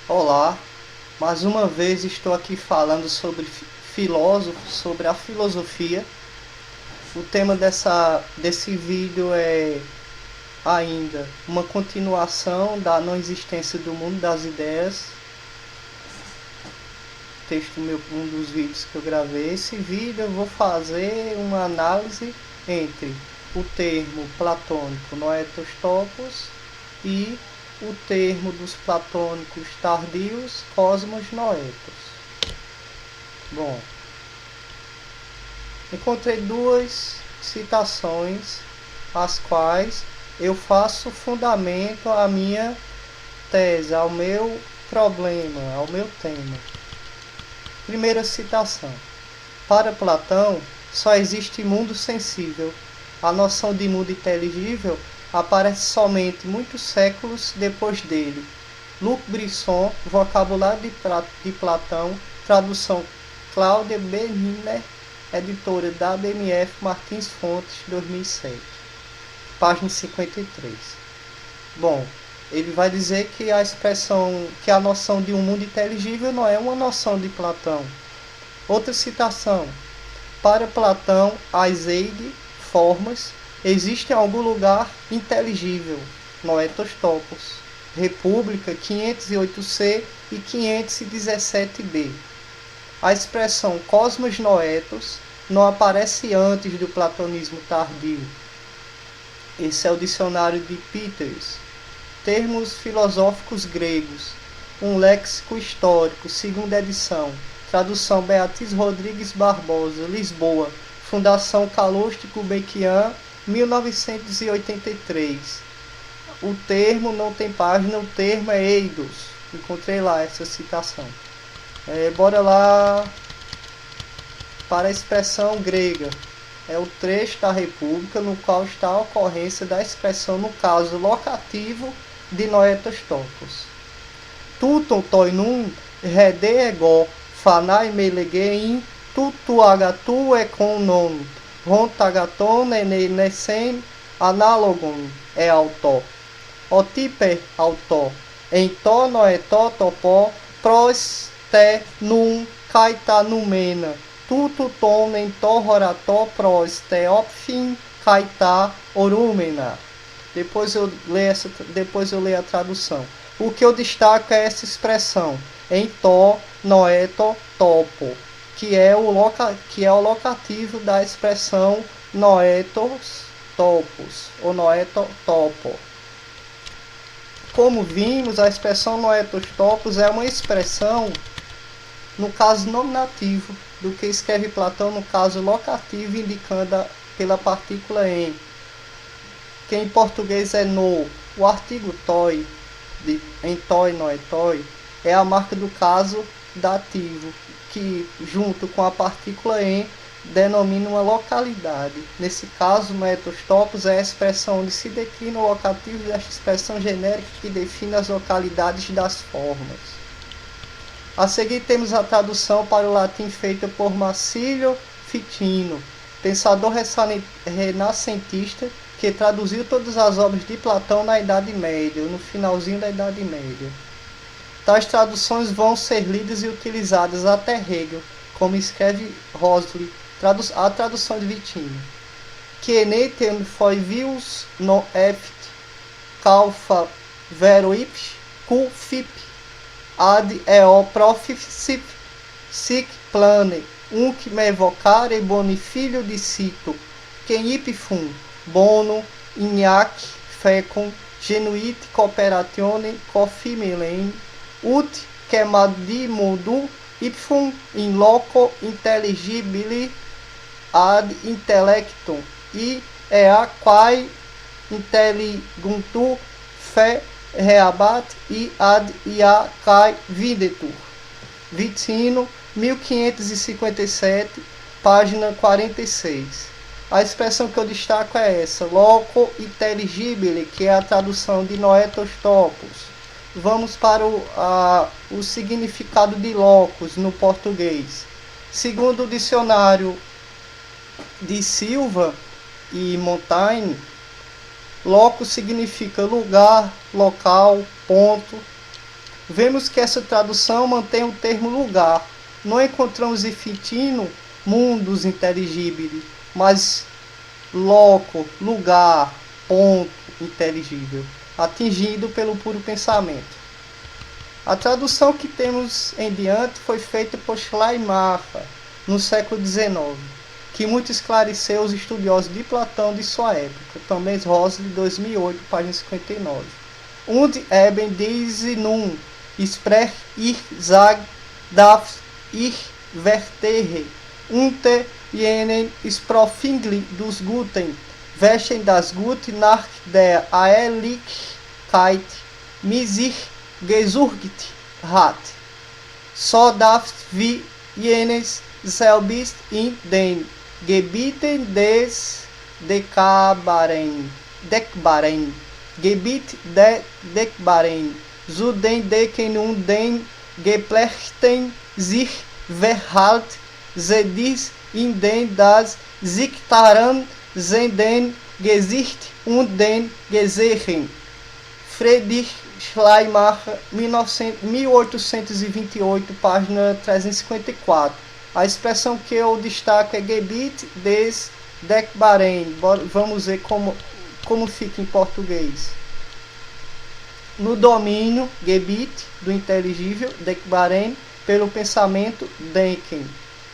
Olá, mais uma vez estou aqui falando sobre filósofos, sobre a filosofia. O tema desse vídeo é ainda uma continuação da não existência do mundo das ideias. Texto meu, um dos vídeos que eu gravei. Esse vídeo eu vou fazer uma análise entre o termo platônico noetos topos e o termo dos platônicos tardios cosmos noetos. Bom, encontrei duas citações as quais eu faço fundamento à minha tese, ao meu problema, ao meu tema. Primeira citação. Para Platão, só existe mundo sensível. A noção de mundo inteligível aparece somente muitos séculos depois dele. Luc Brisson, Vocabulário de Platão, tradução Cláudia Beniner, editora WMF Martins Fontes, 2007, página 53. Bom, ele vai dizer que a noção de um mundo inteligível não é uma noção de Platão. Outra citação. Para Platão, as formas existem em algum lugar inteligível, noetos topos. República 508c e 517b. A expressão cosmos noetos não aparece antes do platonismo tardio. Esse é o dicionário de Peters. Termos filosóficos gregos. Um léxico histórico, segunda edição. Tradução Beatriz Rodrigues Barbosa, Lisboa. Fundação Calouste Gulbenkian, 1983. O termo não tem página, o termo é eidos. Encontrei lá essa citação. Bora lá para a expressão grega. É o trecho da República no qual está a ocorrência da expressão no caso locativo de noetos topos. Tuton toinum rede ego fanai melegein tutu agatu econ non rontagaton nesen analogon e auto otipe auto em to noeto topo pros te num kaita numena tutu ton em to horato pros te opfin kaita orumena. Depois eu leio a tradução. O que eu destaco é essa expressão em to, noeto, topo, que é o locativo da expressão noetos topos, ou noeto topo. Como vimos, a expressão noetos topos é uma expressão no caso nominativo do que escreve Platão no caso locativo, indicando pela partícula em, que em português é no. O artigo toi, de entoi, noetoi, é a marca do caso dativo, que junto com a partícula em denomina uma localidade. Nesse caso, noetos topos é a expressão onde se declina o locativo desta expressão genérica que define as localidades das formas. A seguir temos a tradução para o latim feita por Marsilio Ficino, pensador renascentista que traduziu todas as obras de Platão na Idade Média, no finalzinho da Idade Média. Tais traduções vão ser lidas e utilizadas até Hegel, como escreve Rosli, a tradução de Vitinho. Que netem foivius no eft calfa vero ips cu fip ad eo proficip sic plane unc me vocare boni filho de cito quem ipfum bono ignac fecum genuit cooperatione cofimelen ut quemadimodu ipfum in loco intelligibili ad intellectum e ea quae intelliguntur fe reabat e ad ia cae videtur. Vitino, 1557, página 46. A expressão que eu destaco é essa, loco intelligibile, que é a tradução de noetos topos. Vamos para o significado de locus no português. Segundo o dicionário de Silva e Montaigne, locus significa lugar, local, ponto. Vemos que essa tradução mantém o termo lugar. Não encontramos ifitino mundus intelligibili, mas loco, lugar, ponto, inteligível, atingido pelo puro pensamento. A tradução que temos em diante foi feita por Schleiermacher no século XIX, que muito esclareceu os estudiosos de Platão de sua época, também Rosa de 2008, página 59. Und eben diese nun sprech ich sag darf ich vertere unter jenen Sprofingli dos Guten, welchen das Gut nach der Ehrlichkeit mit sich gesucht hat, so darf wie jenes selbst in den Gebieten des Dekbaren, Gebiet der Dekbaren, zu den Decken und den Geplechten sich verhalt, se dies in den das Siktaran sind den Gesicht und den Gesehen. Friedrich Schleiermacher, 1828, página 354. A expressão que eu destaco é Gebiet des Dekbaren. Vamos ver como fica em português. No domínio, Gebiet, do inteligível, Dekbaren, pelo pensamento, Denken.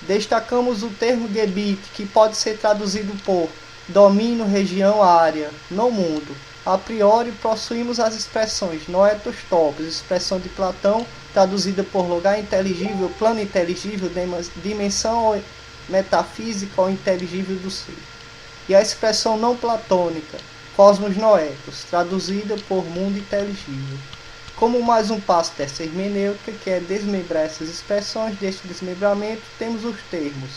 Destacamos o termo Gebiet, que pode ser traduzido por domínio, região, área, no mundo. A priori, possuímos as expressões noetos topos, expressão de Platão, traduzida por lugar inteligível, plano inteligível, dimensão metafísica ou inteligível do ser. E a expressão não platônica, cosmos noetos, traduzida por mundo inteligível. Como mais um passo dessa hermenêutica, que é desmembrar essas expressões, deste desmembramento temos os termos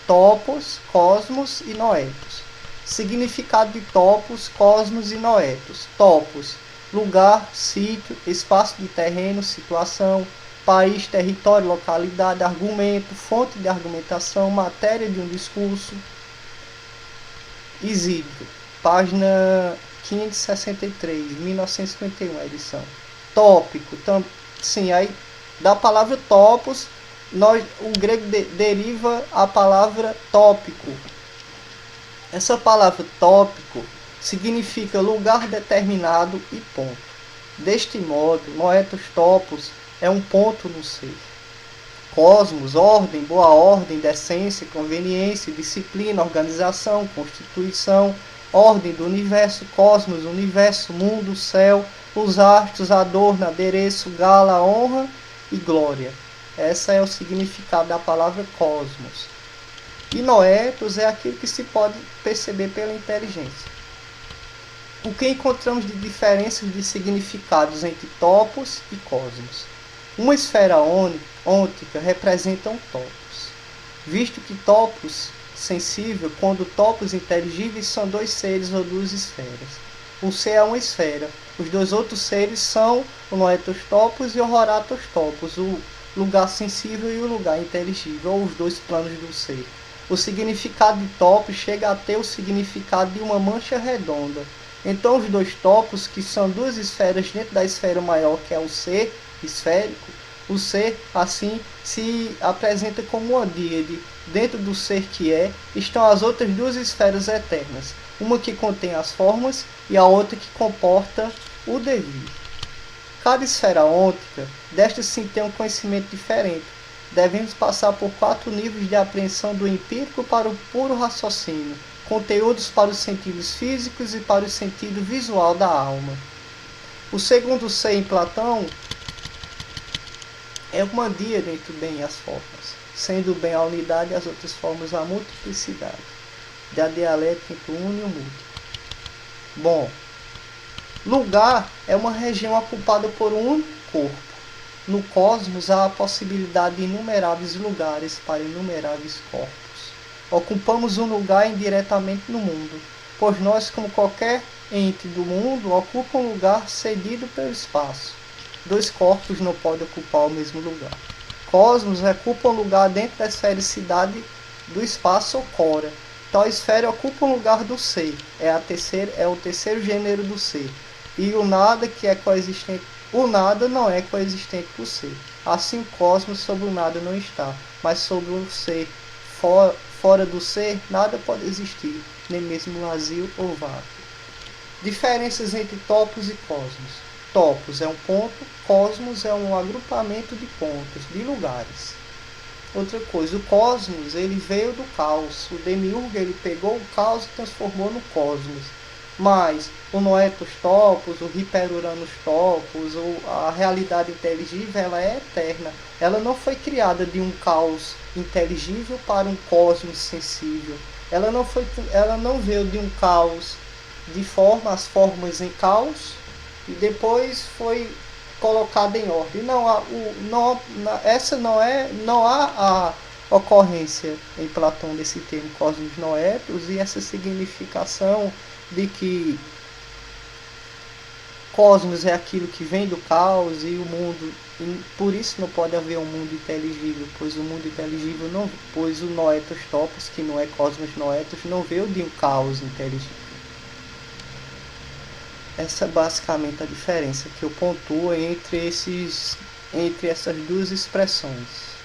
topos, cosmos e noetos. Significado de topos, cosmos e noetos. Topos, lugar, sítio, espaço de terreno, situação, país, território, localidade, argumento, fonte de argumentação, matéria de um discurso. Isidro, página 563, 1951, a edição. Tópico, sim, aí da palavra topos, o grego deriva a palavra tópico. Essa palavra tópico significa lugar determinado e ponto. Deste modo, noetos topos é um ponto no ser. Cosmos, ordem, boa ordem, decência, conveniência, disciplina, organização, constituição, ordem do universo, cosmos, universo, mundo, céu, os astros, adorno, adereço, gala, honra e glória. Esse é o significado da palavra cosmos. E noetos é aquilo que se pode perceber pela inteligência. O que encontramos de diferenças de significados entre topos e cosmos? Uma esfera ôntica representa um topos, visto que topos sensível, quando topos inteligíveis são dois seres ou duas esferas. O ser é uma esfera, os dois outros seres são o noetos topos e o horatos topos, o lugar sensível e o lugar inteligível, ou os dois planos do ser. O significado de topos chega a ter o significado de uma mancha redonda. Então os dois topos, que são duas esferas dentro da esfera maior, que é o ser esférico, o ser assim se apresenta como uma díade. Dentro do ser que é, estão as outras duas esferas eternas, uma que contém as formas e a outra que comporta o devir. Cada esfera ôntica, desta sim tem um conhecimento diferente. Devemos passar por 4 níveis de apreensão do empírico para o puro raciocínio, conteúdos para os sentidos físicos e para o sentido visual da alma. O segundo ser em Platão é uma díade entre o bem e as formas, sendo o bem a unidade e as outras formas a multiplicidade, da dialética entre o uno e o múltiplo. Bom, lugar é uma região ocupada por um único corpo. No cosmos há a possibilidade de inumeráveis lugares para inumeráveis corpos. Ocupamos um lugar indiretamente no mundo, pois nós, como qualquer ente do mundo, ocupa um lugar cedido pelo espaço. Dois corpos não podem ocupar o mesmo lugar. Cosmos ocupa um lugar dentro da esfericidade do espaço ou cora. Tal esfera ocupa um lugar do ser, é o terceiro gênero do ser. E o nada, que é coexistente O nada não é coexistente com o ser. Assim, o cosmos sobre o nada não está, mas sobre o ser. Fora do ser, nada pode existir, nem mesmo vazio ou vácuo. Diferenças entre topos e cosmos. Topos é um ponto, cosmos é um agrupamento de pontos, de lugares. Outra coisa, o cosmos, ele veio do caos. O Demiurgo, ele pegou o caos e transformou no cosmos. Mas o Noetos Topos, o Hiperuranos Topos, a realidade inteligível, ela é eterna. Ela não foi criada de um caos inteligível para um cosmos sensível. Ela não veio de um caos de forma, as formas em caos, e depois foi colocada em ordem. Não há a ocorrência em Platão desse termo cosmos noetos e essa significação de que cosmos é aquilo que vem do caos e o mundo, e por isso não pode haver um mundo inteligível, pois o mundo inteligível não, pois o noetos topos, que não é cosmos noetos, não veio de um caos inteligível. Essa é basicamente a diferença que eu pontuo entre essas duas expressões.